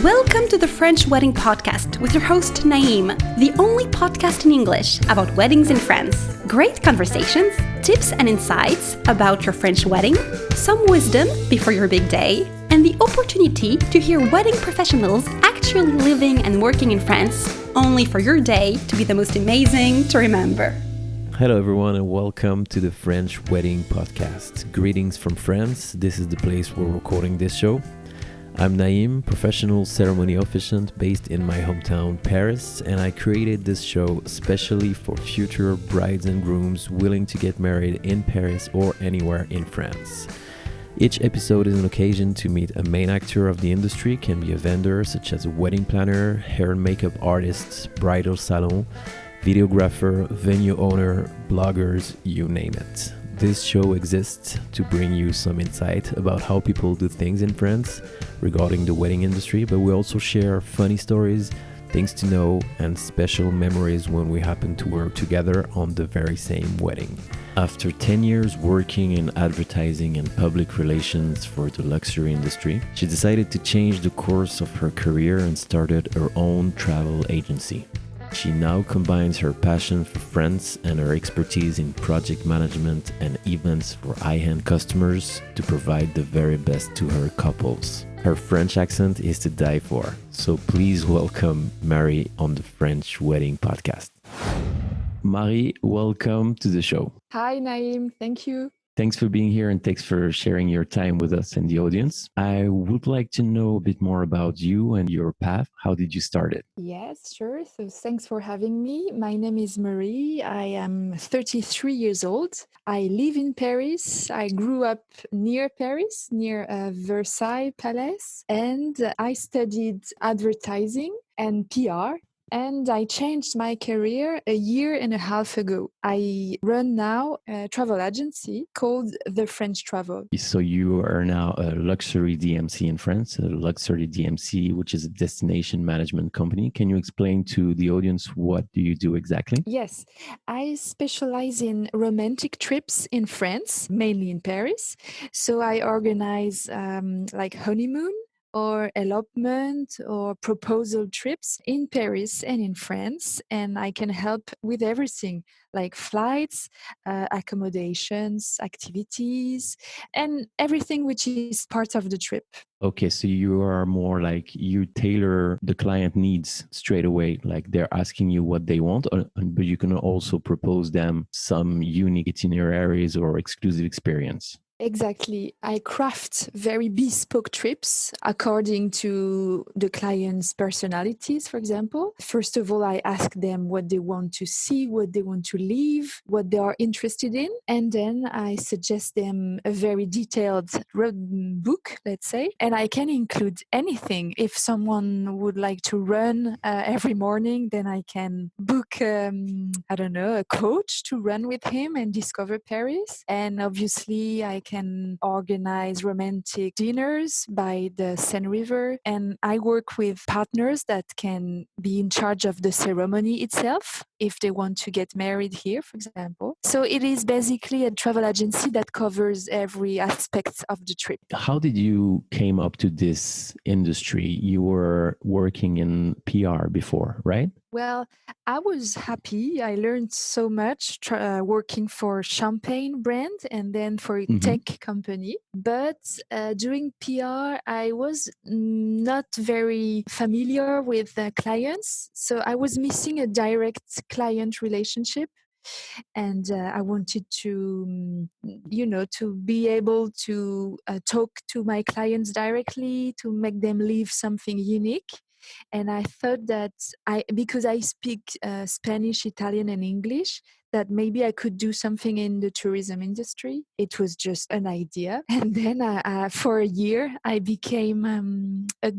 Welcome to the French Wedding Podcast with your host Naïm, the only podcast in English about weddings in France. Great conversations, tips and insights about your French wedding, some wisdom before your big day, and the opportunity to hear wedding professionals actually living and working in France, only for your day to be the most amazing to remember. Hello everyone and welcome to the French Wedding Podcast. Greetings from France. This is the place where we're recording this show. I'm Naïm, professional ceremony officiant based in my hometown Paris, and I created this show especially for future brides and grooms willing to get married in Paris or anywhere in France. Each episode is an occasion to meet a main actor of the industry, can be a vendor such as a wedding planner, hair and makeup artists, bridal salon, videographer, venue owner, bloggers, you name it. This show exists to bring you some insight about how people do things in France regarding the wedding industry, but we also share funny stories, things to know, and special memories when we happen to work together on the very same wedding. After 10 years working in advertising and public relations for the luxury industry, she decided to change the course of her career and started her own travel agency. She now combines her passion for France and her expertise in project management and events for high-end customers to provide the very best to her couples. Her French accent is to die for, so please welcome Marie on the French Wedding Podcast. Marie, welcome to the show. Hi, Naïm. Thank you. Thanks for being here and thanks for sharing your time with us and the audience. I would like to know a bit more about you and your path. How did you start it? Yes, sure. So thanks for having me. My name is Marie. I am 33 years old. I live in Paris. I grew up near Paris, near Versailles Palace, and I studied advertising and PR. And I changed my career a year and a half ago. I run now a travel agency called The French Travel. So you are now a luxury DMC in France, a luxury DMC, which is a destination management company. Can you explain to the audience what do you do exactly? Yes, I specialize in romantic trips in France, mainly in Paris. So I organize like honeymoon, or elopement or proposal trips in Paris and in France. And I can help with everything like flights, accommodations, activities, and everything which is part of the trip. Okay, so you are more like you tailor the client needs straight away, like they're asking you what they want, but you can also propose them some unique itineraries or exclusive experience. Exactly. I craft very bespoke trips according to the client's personalities, for example. First of all, I ask them what they want to see, what they want to leave, what they are interested in. And then I suggest them a very detailed road book, let's say. And I can include anything. If someone would like to run every morning, then I can book, a coach to run with him and discover Paris. And obviously, I can organize romantic dinners by the Seine River. And I work with partners that can be in charge of the ceremony itself if they want to get married here, for example. So it is basically a travel agency that covers every aspect of the trip. How did you came up to this industry? You were working in PR before, right? Well, I was happy. I learned so much working for champagne brand and then for a tech company. But during PR, I was not very familiar with clients. So I was missing a direct client relationship. And I wanted to be able to talk to my clients directly, to make them leave something unique. And I thought that because I speak Spanish, Italian, and English, that maybe I could do something in the tourism industry. It was just an idea. And then for a year, I became a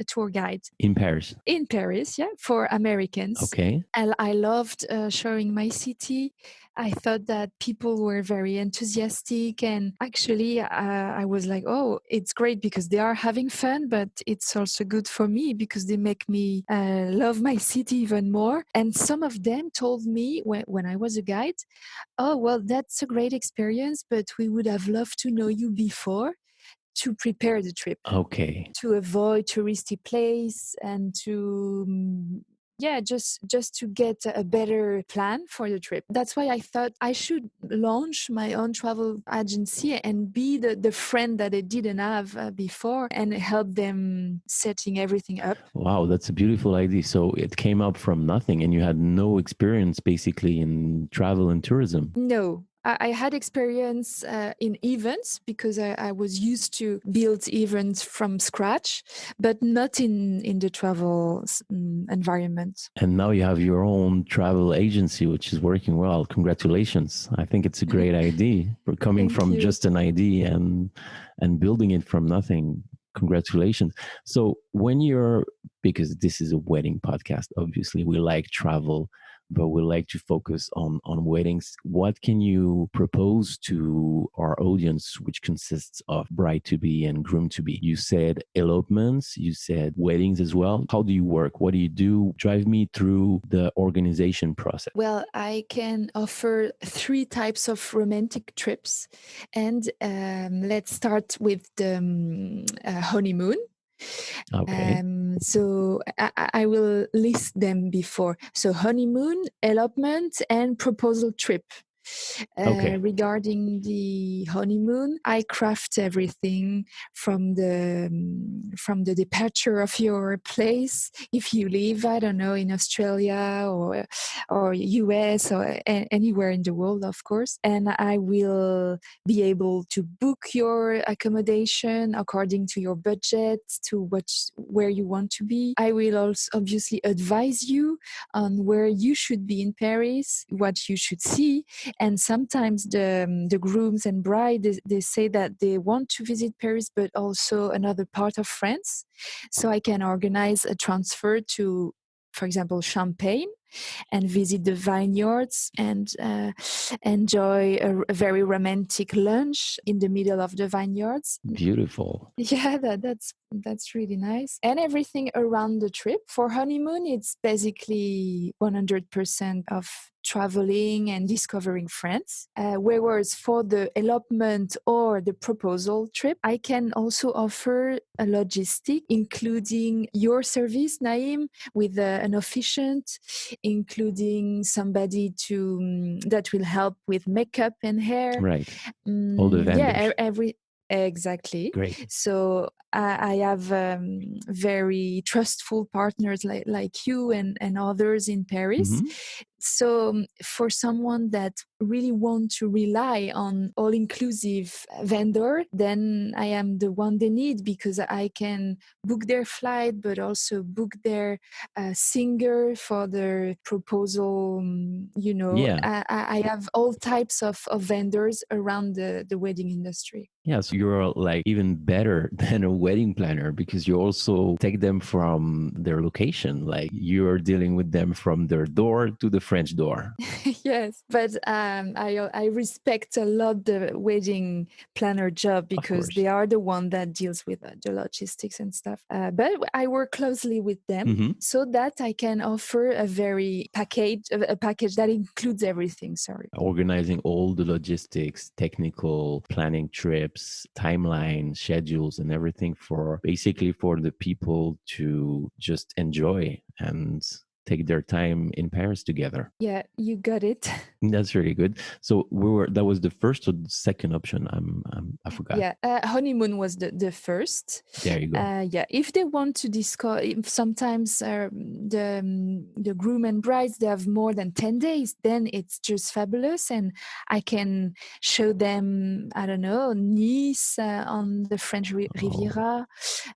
tour guide. In Paris? In Paris, yeah, for Americans. Okay. I loved showing my city. I thought that people were very enthusiastic. And actually, I was like, oh, it's great because they are having fun, but it's also good for me because they make me love my city even more. And some of them told me when I was a guide, oh, well, that's a great experience, but we would have loved to know you before to prepare the trip, Okay. to avoid touristy place and to just to get a better plan for the trip. That's why I thought I should launch my own travel agency and be the friend that I didn't have before and help them setting everything up. Wow, that's a beautiful idea. So it came up from nothing and you had no experience basically in travel and tourism. No, I had experience in events because I was used to build events from scratch, but not in the travel environment. And now you have your own travel agency, which is working well. Congratulations. I think it's a great idea for coming Thank from you. just an idea and building it from nothing. Congratulations. So when you're, because this is a wedding podcast, obviously we like travel, but we like to focus on weddings. What can you propose to our audience, which consists of bride to be and groom to be? You said elopements, you said weddings as well. How do you work? What do you do? Drive me through the organization process. Well, I can offer 3 types of romantic trips. And let's start with the honeymoon. Okay. So I will list them before. So honeymoon, elopement, and proposal trip. Okay. Regarding the honeymoon, I craft everything from the departure of your place. If you live, I don't know, in Australia or US or anywhere in the world, of course, and I will be able to book your accommodation according to your budget, to where you want to be. I will also obviously advise you on where you should be in Paris, what you should see. And sometimes the grooms and bride, they say that they want to visit Paris, but also another part of France. So I can organize a transfer to, for example, Champagne, and visit the vineyards and enjoy a very romantic lunch in the middle of the vineyards. Beautiful. Yeah, that's really nice. And everything around the trip. For honeymoon, it's basically 100% of traveling and discovering France. Whereas for the elopement or the proposal trip, I can also offer a logistic, including your service, Naim, with an officiant, including somebody that will help with makeup and hair. Right. All the vendors. Exactly. Great. So I have very trustful partners like you and others in Paris. Mhm. So for someone that really want to rely on all-inclusive vendor, then I am the one they need, because I can book their flight, but also book their singer for their proposal. Yeah. I have all types of vendors around the wedding industry. Yeah, so you're like even better than a wedding planner because you also take them from their location. Like you're dealing with them from their door to the French door. Yes, but I respect a lot the wedding planner job, because course. they are the one that deals with the logistics and stuff. But I work closely with them Mhm. so that I can offer a package that includes everything. Sorry. Organizing all the logistics, technical planning trips, timeline, schedules, and everything for basically for the people to just enjoy and take their time in Paris together. Yeah, you got it. That's really good. So that was the first or the second option. I forgot. Yeah, honeymoon was the first. There you go. Yeah, if they want to discuss, sometimes the groom and brides, they have more than 10 days, then it's just fabulous, and I can show them, I don't know, Nice on the French Riviera,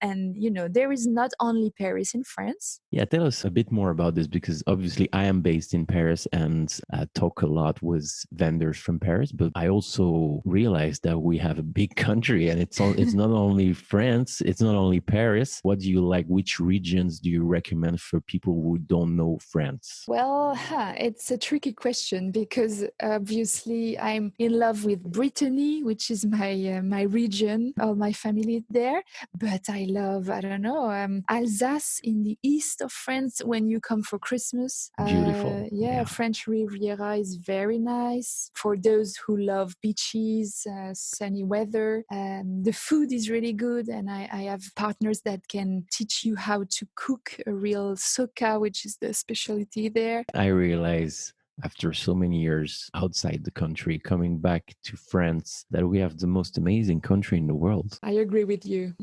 and there is not only Paris in France. Yeah, tell us a bit more about this, because obviously I am based in Paris and talk a lot with vendors from Paris, but I also realized that we have a big country and it's not only France, it's not only Paris. What do you like? Which regions do you recommend for people who don't know France? Well, it's a tricky question, because obviously I'm in love with Brittany, which is my region. All my family is there, but I I love, I don't know, Alsace in the east of France when you come for Christmas. Beautiful. Yeah, French Riviera is very nice for those who love beaches, sunny weather. The food is really good, and I have partners that can teach you how to cook a real soca, which is the specialty there. I realize after so many years outside the country, coming back to France, that we have the most amazing country in the world. I agree with you.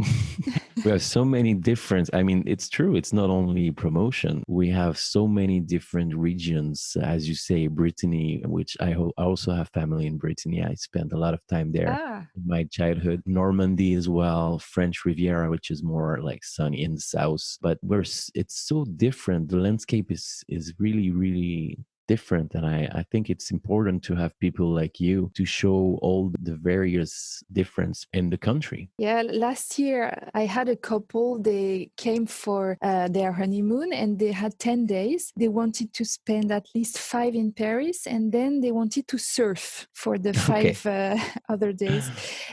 We have so many different, I mean, it's true. It's not only promotion. We have so many different regions, as you say, Brittany, which I also have family in Brittany. I spent a lot of time there in my childhood. Normandy as well, French Riviera, which is more like sunny in the south. But it's so different. The landscape is really, really different, and I think it's important to have people like you to show all the various difference in the country. Yeah, last year I had a couple. They came for their honeymoon and they had 10 days. They wanted to spend at least 5 in Paris, and then they wanted to surf for the 5 other days.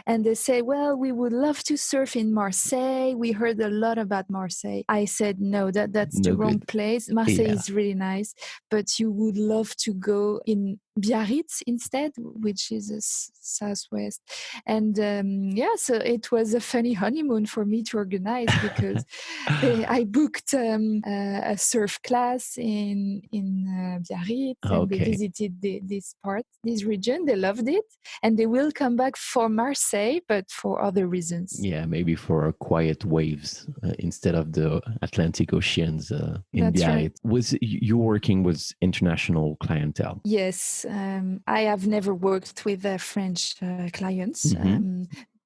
And they say, well, we would love to surf in Marseille. We heard a lot about Marseille. I said, no, that's the wrong place. Marseille is really nice, but you would love to go in Biarritz instead, which is a southwest. And so it was a funny honeymoon for me to organize because I booked a surf class in Biarritz, and they visited this region. They loved it, and they will come back for Marseille, but for other reasons. Yeah, maybe for quiet waves instead of the Atlantic Oceans in That's Biarritz. right. Was you working with international clientele? Yes, I have never worked with French clients.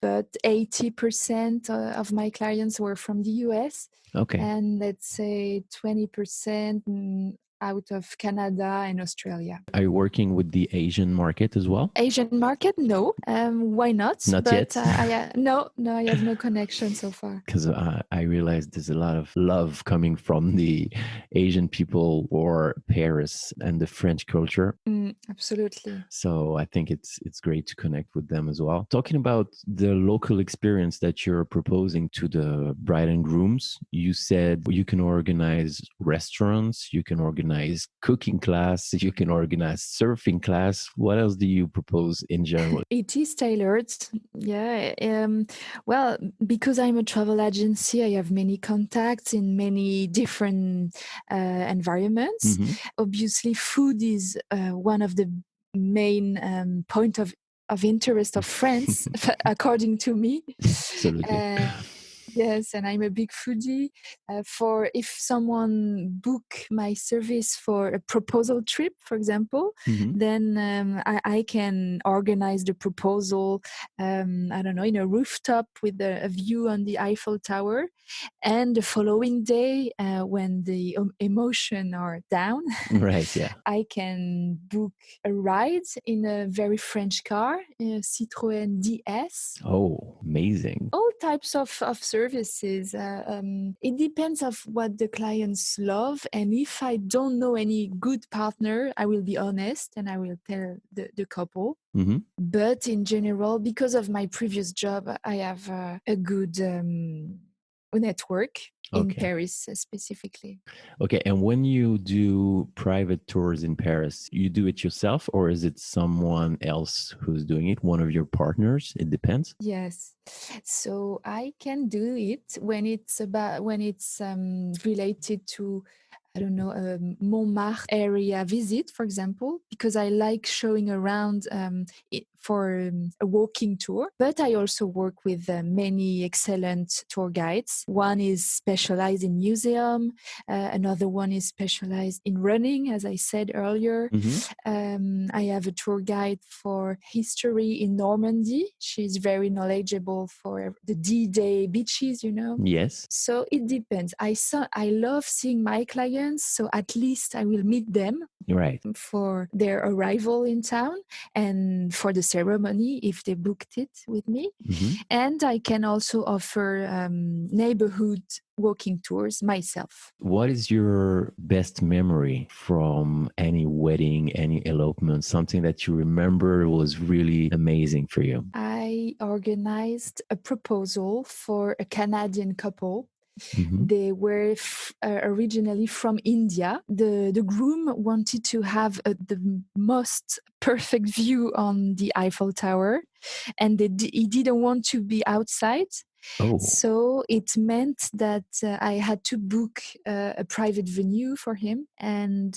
But 80% of my clients were from the US. And let's say 20% out of Canada and Australia. Are you working with the Asian market as well? Asian market? No. Why not? Not yet? No, I have no connection so far. Because I realized there's a lot of love coming from the Asian people or Paris and the French culture. Absolutely. So I think it's great to connect with them as well. Talking about the local experience that you're proposing to the bride and grooms, you said you can organize restaurants, you can organize cooking class, you can organize surfing class. What else do you propose in general? It is tailored. Yeah. Well, because I'm a travel agency, I have many contacts in many different environments. Obviously, food is one of the main point of interest of France, according to me. Absolutely. Yes, and I'm a big foodie. For if someone book my service for a proposal trip, for example, then I can organize the proposal, I don't know, in a rooftop with a view on the Eiffel Tower. And the following day, when the emotions are down, I can book a ride in a very French car, a Citroën DS. Oh, amazing. All types of services. It depends of what the clients love. And if I don't know any good partner, I will be honest and I will tell the couple. But in general, because of my previous job, I have a good network in Paris specifically. Okay, and when you do private tours in Paris, you do it yourself or is it someone else who's doing it, one of your partners? It depends. Yes, so I can do it when it's related to, I don't know, Montmartre area visit, for example, because I like showing around for a walking tour. But I also work with many excellent tour guides. One is specialized in museum. Another one is specialized in running, as I said earlier. I have a tour guide for history in Normandy. She's very knowledgeable for the D-Day beaches, you know. Yes. So it depends. I love seeing my clients, so at least I will meet them right for their arrival in town and for the ceremony if they booked it with me. And I can also offer neighborhood walking tours myself. What is your best memory from any wedding, any elopement, something that you remember was really amazing for you? I organized a proposal for a Canadian couple. They were originally from India. The groom wanted to have the most perfect view on the Eiffel Tower, and he didn't want to be outside. Oh, So it meant that I had to book a private venue for him, and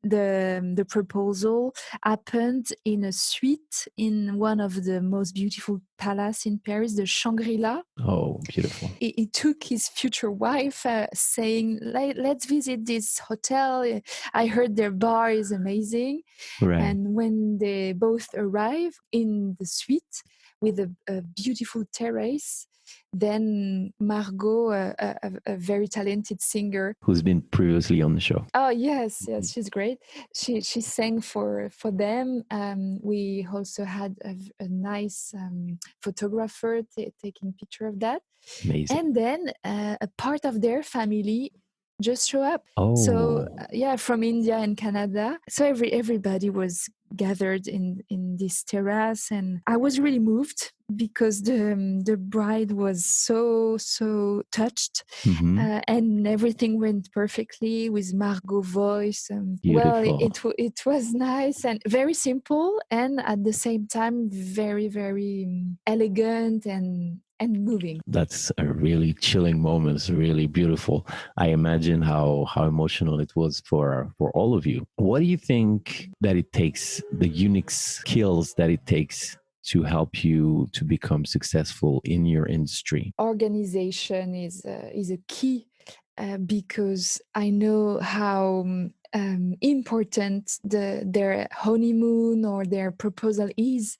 the proposal happened in a suite in one of the most beautiful palace in Paris, the Shangri-La. oh, beautiful. He took his future wife, saying, let's visit this hotel. I heard their bar is amazing. Right. And when they both arrive in the suite with a beautiful terrace, then Margot, a very talented singer, Who's been previously on the show. oh yes, she's great. She sang for them. We also had a nice photographer taking picture of that. Amazing. And then a part of their family just show up. Oh. So from India and Canada. So everybody was gathered in this terrace, and I was really moved because the bride was so touched, and everything went perfectly with Margot's voice. Well, it was nice and very simple, and at the same time very elegant and moving. That's a really chilling moment. It's really beautiful. I imagine how emotional it was for all of you. What do you think that it takes, the unique skills that it takes to help you to become successful in your industry? Organization is a key because I know how important their honeymoon or their proposal is.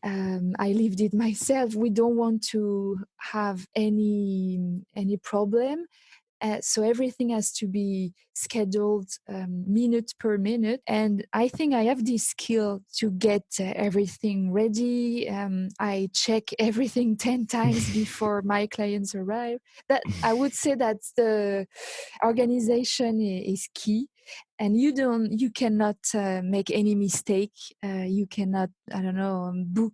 I lived it myself. We don't want to have any problem. So everything has to be scheduled minute per minute. And I think I have this skill to get everything ready. I check everything 10 times before my clients arrive. That I would say that the organization is key. And you cannot make any mistake. You cannot, book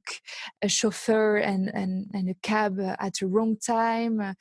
a chauffeur and a cab at the wrong time.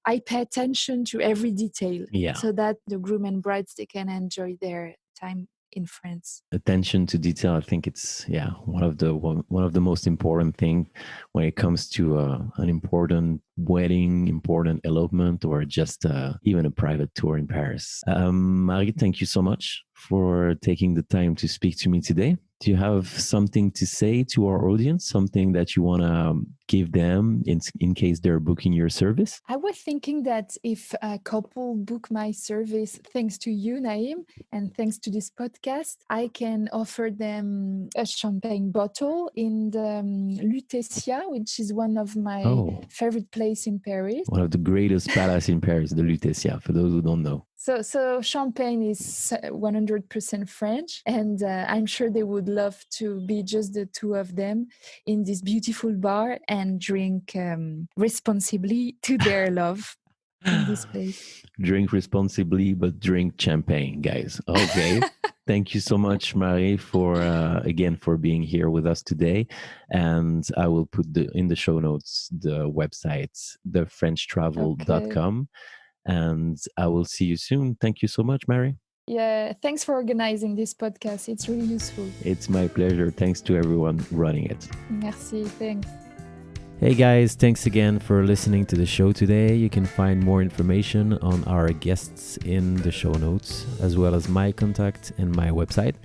I pay attention to every detail, so that the groom and brides, they can enjoy their time in France. Attention to detail, I think it's one of the most important thing when it comes to an important wedding, important elopement, or just even a private tour in Paris. Marie, thank you so much for taking the time to speak to me today. Do you have something to say to our audience, something that you want to give them in case they're booking your service? I was thinking that if a couple book my service, thanks to you, Naim, and thanks to this podcast, I can offer them a champagne bottle in the Lutetia, which is one of my favorite places in Paris. One of the greatest palaces in Paris, the Lutetia, for those who don't know. So champagne is 100% French, and I'm sure they would love to be just the two of them in this beautiful bar and drink responsibly to their love in this place. Drink responsibly, but drink champagne, guys. Okay. Thank you so much, Marie, for being here with us today. And I will put in the show notes the website, thefrenchtravel.com. And I will see you soon. Thank you so much, Marie. Yeah, thanks for organizing this podcast. It's really useful. It's my pleasure. Thanks to everyone running it. Merci, thanks. Hey guys, thanks again for listening to the show today. You can find more information on our guests in the show notes, as well as my contact and my website.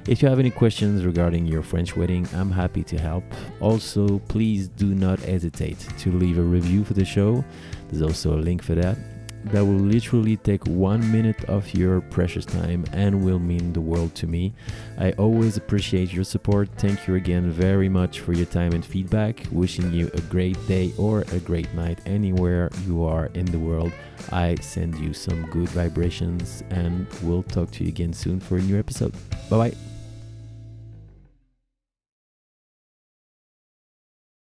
If you have any questions regarding your French wedding, I'm happy to help. Also, please do not hesitate to leave a review for the show. There's also a link for that. That will literally take 1 minute of your precious time and will mean the world to me. I always appreciate your support. Thank you again very much for your time and feedback. Wishing you a great day or a great night anywhere you are in the world. I send you some good vibrations and we'll talk to you again soon for a new episode. Bye bye.